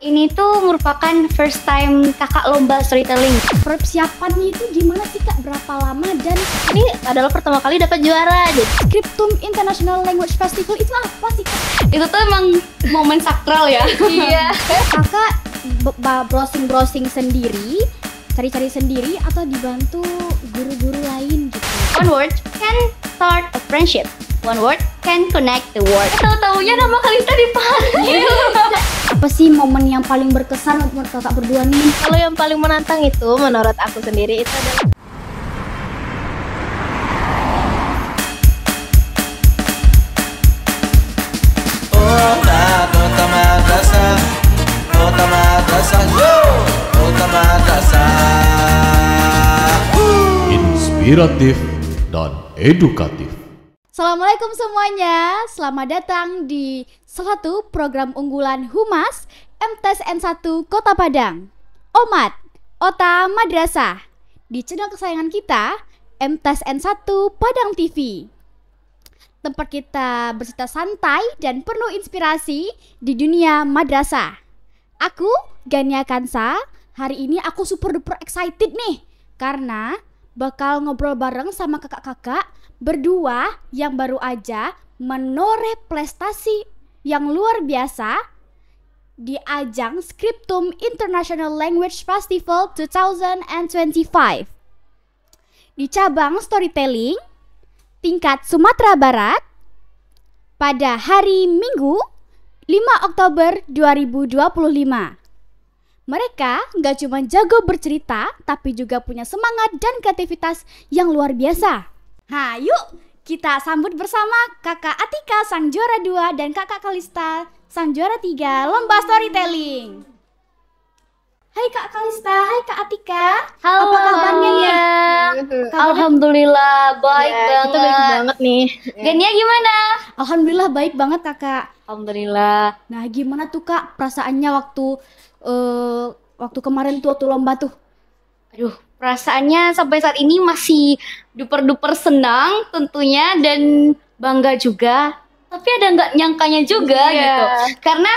Ini tuh merupakan first time kakak lomba storytelling. Persiapannya itu gimana sih kak? Berapa lama? Dan Ini adalah pertama kali dapat juara. Jadi Scriptum International Language Festival itu apa sih kak? itu tuh emang momen sakral ya. Iya. Kakak browsing sendiri, cari-cari sendiri atau dibantu guru-guru lain gitu? One word can start a friendship. One word can connect the world. Tahu-taunya nama Kalista dipanggil. Apa sih momen yang paling berkesan menurut kakak berdua nih? Kalau yang paling menantang itu menurut aku sendiri itu adalah Kota madrasah, kota madrasah, yo, kota madrasah. Inspiratif dan edukatif. Assalamualaikum semuanya, selamat datang di salah satu program unggulan Humas MTs N1 Kota Padang, Omat, Ota Madrasah, di channel kesayangan kita, MTs N1 Padang TV. Tempat kita bercerita santai dan penuh inspirasi di dunia madrasah. Aku, Gania Kansa, hari ini aku super duper excited nih, karena bakal ngobrol bareng sama kakak-kakak berdua yang baru aja menoreh prestasi yang luar biasa di ajang Scriptum International Language Festival 2025 di cabang storytelling tingkat Sumatera Barat pada hari Minggu 5 Oktober 2025. Mereka nggak cuma jago bercerita, tapi juga punya semangat dan kreativitas yang luar biasa. Nah, yuk kita sambut bersama Kakak Atika sang juara 2 dan Kakak Kalista sang juara 3 lomba storytelling. Hai Kak Kalista, hai Kak Atika. Halo, apa kabarnya nih? Alhamdulillah baik ya, banget. kita baik banget nih. Gania gimana? Alhamdulillah baik banget Kakak. Alhamdulillah. Nah, gimana tuh Kak perasaannya waktu kemarin tuh waktu lomba tuh? Aduh, perasaannya sampai saat ini masih duper-duper senang tentunya dan bangga juga. Tapi ada nggak nyangkanya juga gitu. Karena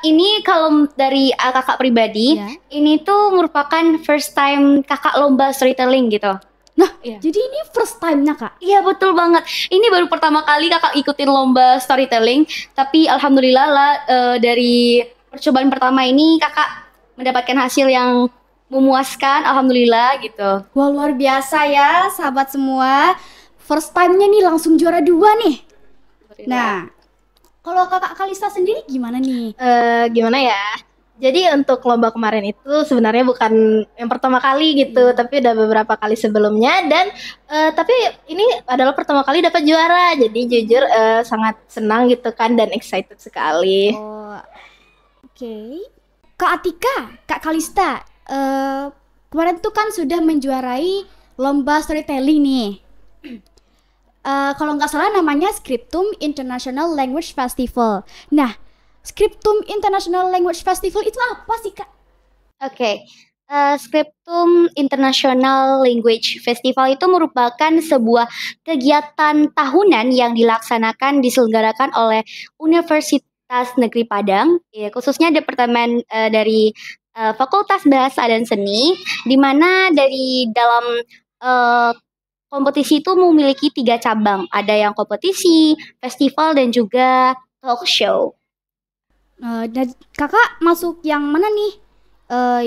ini kalau dari kakak pribadi, Iya. ini tuh merupakan first time kakak lomba storytelling gitu. Nah, Iya. jadi ini first time-nya Kak? Iya betul banget. Ini baru pertama kali kakak ikutin lomba storytelling. Tapi alhamdulillah lah dari percobaan pertama ini kakak mendapatkan hasil yang memuaskan. Alhamdulillah gitu. Wah, luar biasa ya sahabat semua. First time-nya nih langsung juara 2 nih. Nah, kalau Kakak Kalista sendiri gimana nih? Gimana ya? Jadi untuk lomba kemarin itu sebenarnya bukan yang pertama kali gitu, tapi udah beberapa kali sebelumnya dan tapi ini adalah pertama kali dapat juara. Jadi jujur sangat senang gitu kan dan excited sekali. Oh, oke. Kak Atika, Kak Kalista, kemarin tuh kan sudah menjuarai lomba storytelling nih. Kalau nggak salah namanya Scriptum International Language Festival. Nah, Scriptum International Language Festival itu apa sih Kak? Oke, Scriptum International Language Festival itu merupakan sebuah kegiatan tahunan yang diselenggarakan oleh Universitas Negeri Padang, ya, khususnya Departemen dari Fakultas Bahasa dan Seni, di mana dari dalam kompetisi itu memiliki 3 cabang. Ada yang kompetisi, festival, dan juga talk show. Dan Kakak masuk yang mana nih?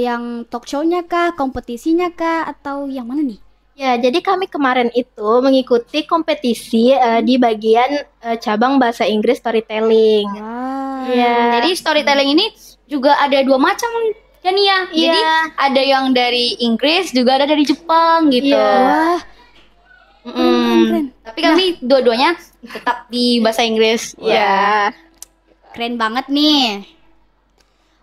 Yang talk show-nya kah, kompetisinya kah, atau yang mana nih? Ya, jadi kami kemarin itu mengikuti kompetisi di bagian cabang bahasa Inggris storytelling. Wah. Iya. Jadi storytelling ini juga ada 2 macam kan ya. Iya. Jadi ada yang dari Inggris, juga ada dari Jepang gitu. Iya. Wah, keren. Tapi kami dua-duanya tetap di bahasa Inggris. Ya. Keren banget nih.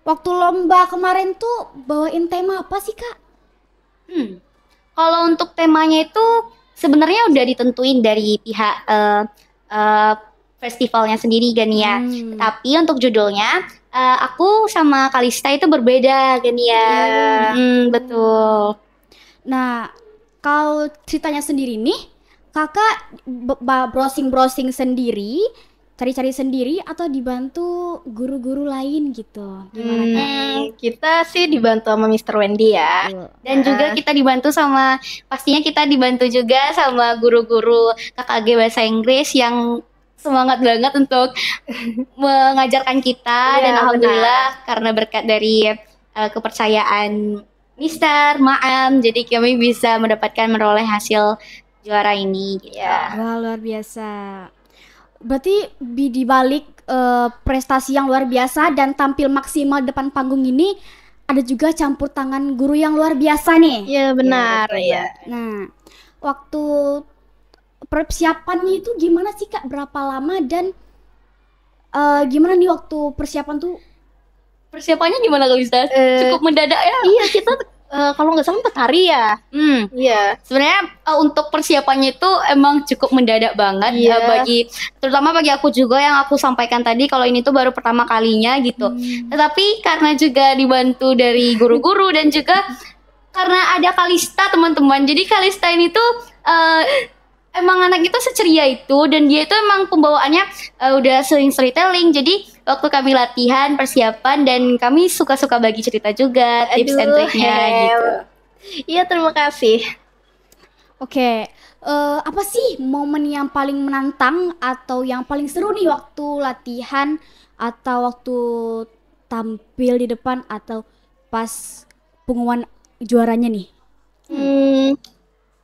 Waktu lomba kemarin tuh bawain tema apa sih Kak? Kalau untuk temanya itu sebenarnya udah ditentuin dari pihak festivalnya sendiri Gania. Tapi untuk judulnya aku sama Kalista itu berbeda Gania. Betul. Nah, kalau ceritanya sendiri nih, Kakak browsing sendiri, cari-cari sendiri atau dibantu guru-guru lain gitu? Gimana Kak? Kita sih dibantu sama Mr. Wendy ya. Dan juga kita dibantu sama, pastinya kita dibantu juga sama guru-guru KKG Bahasa Inggris yang semangat banget untuk mengajarkan kita. Iya, Dan alhamdulillah karena berkat dari kepercayaan Mister, Maam, jadi kami bisa meroleh hasil juara ini gitu. Wah, luar biasa. Berarti di balik prestasi yang luar biasa dan tampil maksimal depan panggung ini ada juga campur tangan guru yang luar biasa nih. Iya benar ya. Nah, waktu persiapannya itu gimana sih Kak? Berapa lama dan gimana nih waktu persiapan tuh? Persiapannya gimana Kalista? Cukup mendadak ya? Iya kita kalau nggak salah 4 hari ya. Iya. Sebenarnya untuk persiapannya itu emang cukup mendadak banget Iya. terutama bagi aku juga yang aku sampaikan tadi kalau ini tuh baru pertama kalinya gitu. Tetapi karena juga dibantu dari guru-guru dan juga karena ada Kalista teman-teman. Jadi Kalista ini tuh emang anak itu seceria itu dan dia itu emang pembawaannya udah sering storytelling. Jadi waktu kami latihan, persiapan dan kami suka-suka bagi cerita juga, tips and triknya gitu. Iya terima kasih. Oke, apa sih momen yang paling menantang atau yang paling seru nih waktu latihan atau waktu tampil di depan atau pas pengumuman juaranya nih?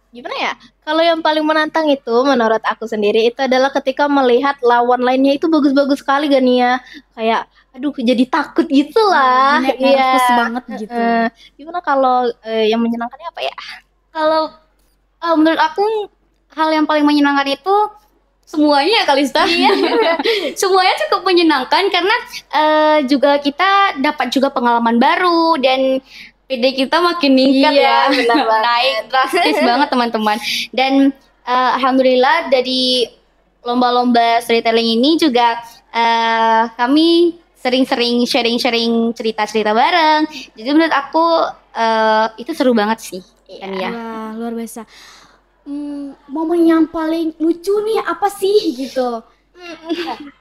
Gimana ya? Kalau yang paling menantang itu menurut aku sendiri itu adalah ketika melihat lawan lainnya itu bagus-bagus sekali Gania. Kayak aduh jadi takut gitu lah. Nervous banget gitu. Gimana kalau yang menyenangkannya apa ya? Kalau menurut aku hal yang paling menyenangkan itu semuanya Kalista. Semuanya cukup menyenangkan karena juga kita dapat juga pengalaman baru dan PD kita makin meningkat Iya, benar banget. naik drastis banget teman-teman. Dan alhamdulillah dari lomba-lomba storytelling ini juga kami sering-sering sharing-sharing cerita-cerita bareng. Jadi menurut aku itu seru banget sih. Kan ya. Wah, luar biasa. Momen yang paling lucu nih apa sih gitu?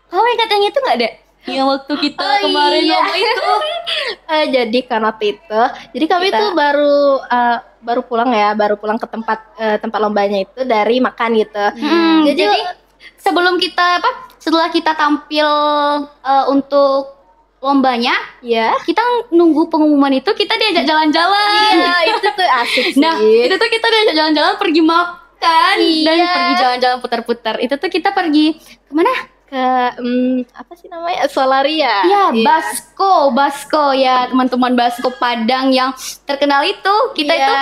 Kamu yang katanya itu nggak ada? Yang waktu kita kemarin lomba itu. Jadi karena itu, jadi kami Kita- tuh baru pulang ke tempat lombanya itu dari makan gitu. Jadi sebelum kita setelah kita tampil untuk lombanya, Ya. kita nunggu pengumuman itu kita diajak jalan-jalan. Iya, itu tuh asik sih. Nah, itu tuh kita diajak jalan-jalan pergi makan dan Iya. pergi jalan-jalan putar-putar. Itu tuh kita pergi kemana? ke apa sih namanya? Solaria. Ya, Iya. Basko ya teman-teman Basko Padang yang terkenal itu. Kita Iya. itu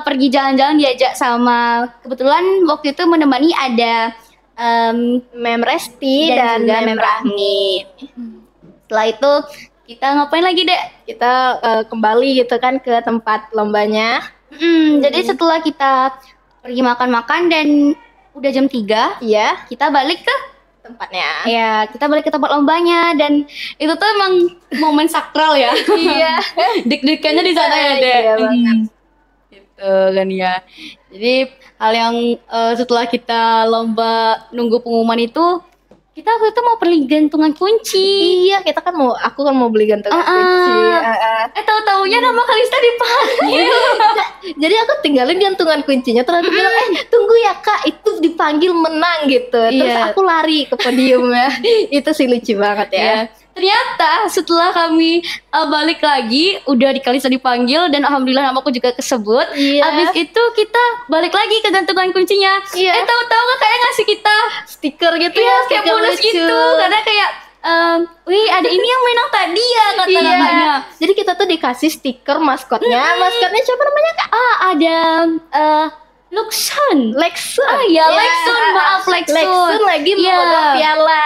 pergi jalan-jalan diajak sama kebetulan waktu itu menemani ada Mem Resti dan dan juga Mem Mem Rahmi. Setelah itu kita ngapain lagi dek? Kita kembali gitu kan ke tempat lombanya. Jadi setelah kita pergi makan-makan dan udah jam 3 Iya, kita balik ke tempatnya. ya kita balik ke tempat lombanya dan itu tuh emang momen sakral ya. Iya. Deg-degannya di sana ya dek. Iya banget. Gitu kan ya. Jadi hal yang setelah kita lomba nunggu pengumuman itu kita waktu itu mau pergi gantungan kunci. Iya, aku kan mau beli gantungan kunci. Tahu-taunya nama Kalista dipanggil. Jadi aku tinggalin gantungan kuncinya terus aku bilang, tunggu ya kak, itu dipanggil menang gitu. Terus Iya. aku lari ke podiumnya. Itu sih lucu banget ya. Ya. Ternyata setelah kami balik lagi udah Kalista dipanggil dan alhamdulillah namaku juga kesebut. Iya. Habis itu kita balik lagi ke gantungan kuncinya. Iya. Tahu-tahu nggak kayak ngasih kita Stiker gitu iya, ya, kayak stiker bonus lucu. gitu karena kayak wih ada ini yang menang tadi ya kata Iya. kakaknya. Jadi kita tuh dikasih stiker maskotnya. Maskotnya siapa namanya kak? Ada Luxon. Lexun. Iya, Lexun, maaf Lexun. Lexun lagi Iya. memegang piala.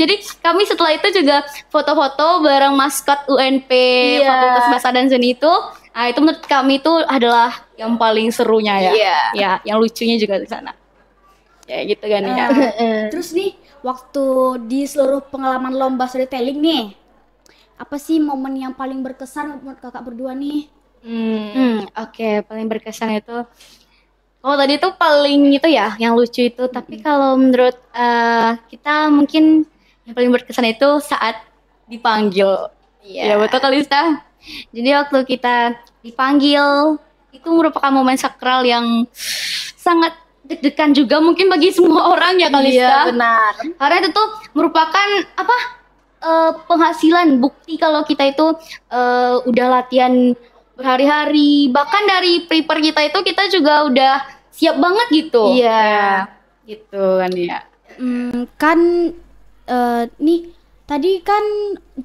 Jadi kami setelah itu juga foto-foto bareng maskot UNP Iya. Fakultas Bahasa dan Seni itu. Nah, itu menurut kami itu adalah yang paling serunya ya. Iya. Ya, yang lucunya juga di sana. Ya gitu kan ya. Terus nih, waktu di seluruh pengalaman lomba storytelling nih, apa sih momen yang paling berkesan menurut kakak berdua nih? Oke, paling berkesan itu Oh tadi tuh paling itu ya yang lucu itu. Tapi kalau menurut kita mungkin yang paling berkesan itu saat dipanggil. Iya betul Kalista. Jadi waktu kita dipanggil itu merupakan momen sakral yang sangat deg-degan juga mungkin bagi semua orang ya Kalista. Iya benar. Karena itu tuh merupakan penghasilan bukti kalau kita itu udah latihan berhari-hari, bahkan dari prepare kita itu kita juga udah siap banget gitu. Iya. Gitu kan ya. Kan nih tadi kan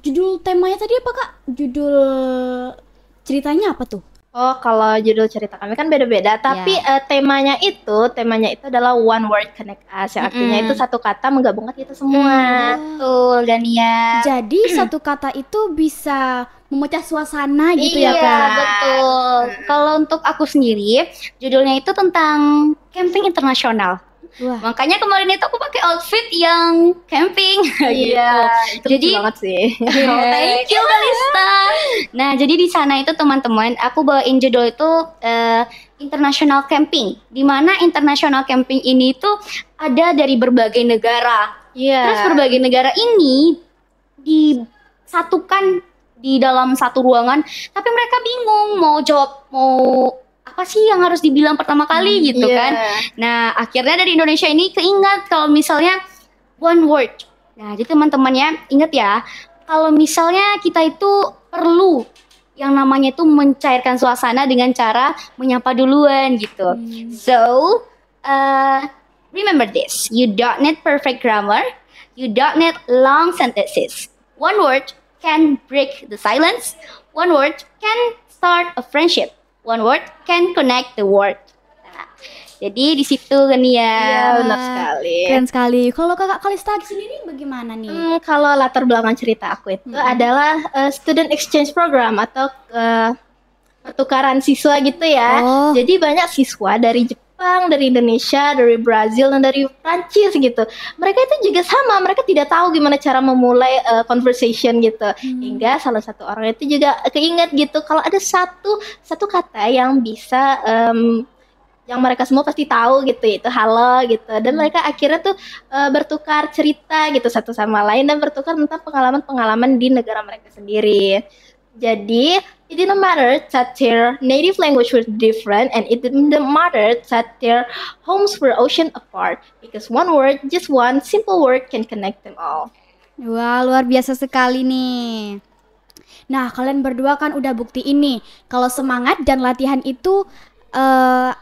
judul temanya tadi apa Kak? Judul ceritanya apa tuh? Oh, kalau judul cerita kami kan beda-beda, tapi temanya itu adalah one word connect us, yang artinya itu satu kata menggabungkan kita semua. Betul Dania. Jadi satu kata itu bisa memecah suasana gitu ya Iya Kak? betul. Kalau untuk aku sendiri judulnya itu tentang camping internasional. Wah. Makanya kemarin itu aku pakai outfit yang camping. Iya, itu Jadi- lucu banget sih. Oh, thank you Kalista. Nah, jadi di sana itu teman-teman, aku bawain judul itu international camping. Di mana international camping ini tuh ada dari berbagai negara. Iya. Terus berbagai negara ini disatukan di dalam satu ruangan, tapi mereka bingung mau jawab mau apa sih yang harus dibilang pertama kali gitu iya. kan. Nah, akhirnya dari Indonesia ini keingat kalau misalnya one word. Nah, jadi teman-teman ya, ingat ya, kalau misalnya kita itu perlu yang namanya itu mencairkan suasana dengan cara menyapa duluan gitu. So, remember this, you don't need perfect grammar, you don't need long sentences. One word can break the silence, one word can start a friendship, one word can connect the world. Nah, jadi di situ kan ya. Iya, benar sekali. Keren sekali. Kalau Kakak Kalista sendiri bagaimana nih? Kalau latar belakang cerita aku itu adalah student exchange program atau pertukaran siswa gitu ya. Oh. Jadi banyak siswa dari Jepang, dari Indonesia, dari Brazil, dan dari Prancis gitu. Mereka itu juga sama, mereka tidak tahu gimana cara memulai conversation gitu. Hingga salah satu orang itu juga keinget gitu kalau ada satu kata yang bisa yang mereka semua pasti tahu gitu, itu halo gitu. Dan mereka akhirnya tuh bertukar cerita gitu satu sama lain dan bertukar tentang pengalaman-pengalaman di negara mereka sendiri. Jadi, it didn't matter that their native language was different, and it didn't matter that their homes were ocean apart, because one word, just one simple word can connect them all. Wah, luar biasa sekali nih. Nah, kalian berdua kan udah bukti ini kalau semangat dan latihan itu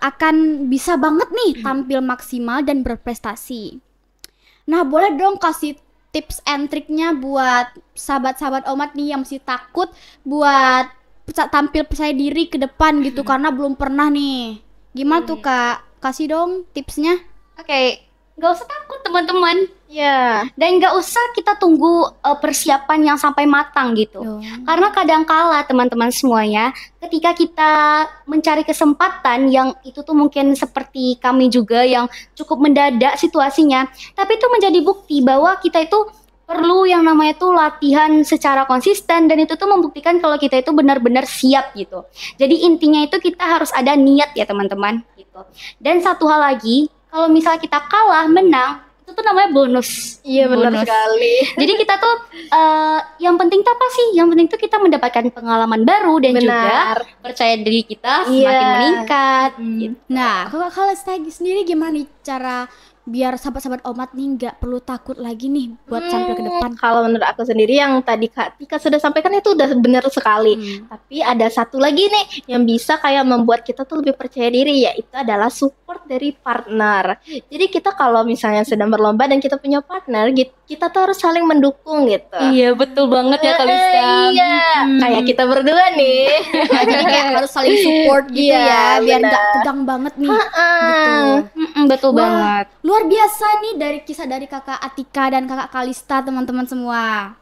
akan bisa banget nih tampil maksimal dan berprestasi. Nah, boleh dong kasih tips and triknya buat sahabat-sahabat Omat nih yang masih takut buat tampil percaya diri ke depan gitu karena belum pernah nih. Gimana tuh Kak? Kasih dong tipsnya. Oke, nggak usah takut teman-teman. Ya, Dan nggak usah kita tunggu persiapan yang sampai matang gitu. Karena kadang kala teman-teman semuanya, ketika kita mencari kesempatan yang itu tuh mungkin seperti kami juga yang cukup mendadak situasinya, tapi itu menjadi bukti bahwa kita itu perlu yang namanya tuh latihan secara konsisten dan itu tuh membuktikan kalau kita itu benar-benar siap gitu. Jadi intinya itu kita harus ada niat ya teman-teman gitu. Dan satu hal lagi, kalau misalnya kita kalah menang itu tuh namanya bonus. iya benar Bonus. sekali. Jadi kita tuh yang penting tuh apa sih? Yang penting tuh kita mendapatkan pengalaman baru dan juga Benar. percaya diri kita Iya. semakin meningkat. Gitu. Nah, Kakak Kalista sendiri gimana nih cara biar sahabat-sahabat Omat nih nggak perlu takut lagi nih buat sampai ke depan? Kalau menurut aku sendiri yang tadi Kak Tika sudah sampaikan itu udah benar sekali. Tapi ada satu lagi nih yang bisa kayak membuat kita tuh lebih percaya diri, yaitu adalah support dari partner. Jadi kita kalau misalnya sedang berlomba dan kita punya partner, kita tuh harus saling mendukung gitu. Iya betul banget ya Kalista. Iya, kayak kita berdua nih. Jadi kayak harus saling support gitu Iya, ya, biar benar. nggak tegang banget nih. Ah. Betul Wah, banget. luar biasa nih dari kisah dari Kakak Atika dan Kakak Kalista teman-teman semua.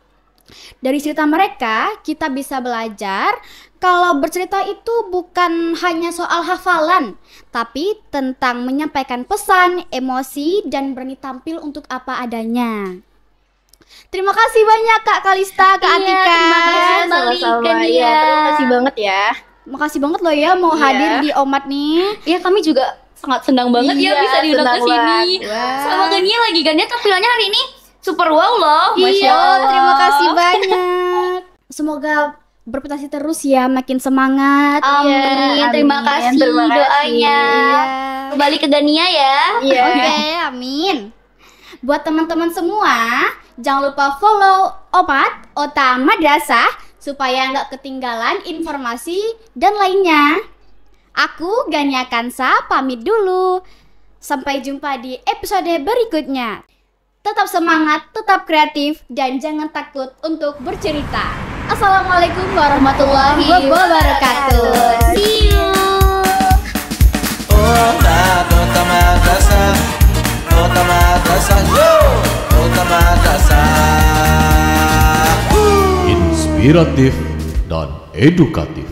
Dari cerita mereka kita bisa belajar kalau bercerita itu bukan hanya soal hafalan, tapi tentang menyampaikan pesan, emosi, dan berani tampil untuk apa adanya. Terima kasih banyak Kak Kalista, Kak Iya, Atika. terima kasih. Sama-sama Balikan ya. ya. Terima kasih banget ya. Makasih banget loh ya mau Iya. hadir di Omat nih. Iya kami juga sangat senang banget ya Iya, bisa diundang ke senang sini. banget. Sama Gania lagi, Gania tampilannya hari ini super wow loh. Masya Iya, Allah. terima kasih banyak. Semoga berprestasi terus ya, makin semangat. Amin. Terima Amin, kasih terima kasih. doanya. Iya. Kembali ke Gania ya. Iya. Oke, amin. Buat teman-teman semua, jangan lupa follow Omat Ota Madrasah supaya nggak ketinggalan informasi dan lainnya. Aku Gania Kansa pamit dulu. Sampai jumpa di episode berikutnya. Tetap semangat, tetap kreatif, dan jangan takut untuk bercerita. Assalamualaikum warahmatullahi wabarakatuh. See you. Kota madrasah, kota madrasah, yo, kota madrasah. Inspiratif dan edukatif.